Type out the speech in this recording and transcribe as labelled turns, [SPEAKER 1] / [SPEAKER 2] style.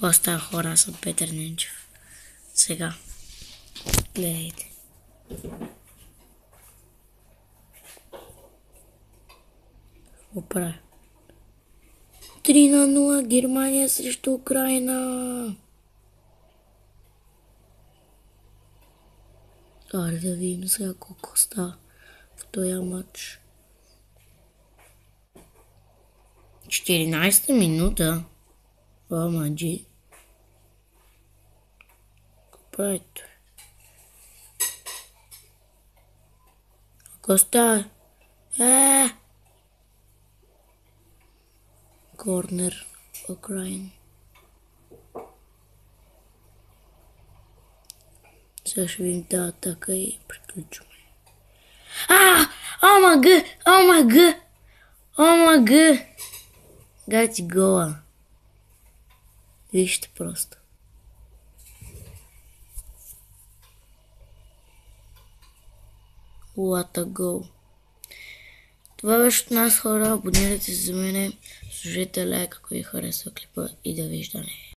[SPEAKER 1] Какво става, хора? Аз съм Петър Ненчев. Сега. Гледайте. Какво правя? 3-0 Германия срещу Украина. Аре да видим сега колко става в този матч. 14-та минута. Маджи. Какво прави той? Какво става? Корнер Украина. Сега ще видим тази атака и приключваме. Омага! Гати гола. Вижте просто. What a goal. Това беше от нас, хора. Абонирайте се за мене. Служете лайк, ако ви харесва клипа и довиждане.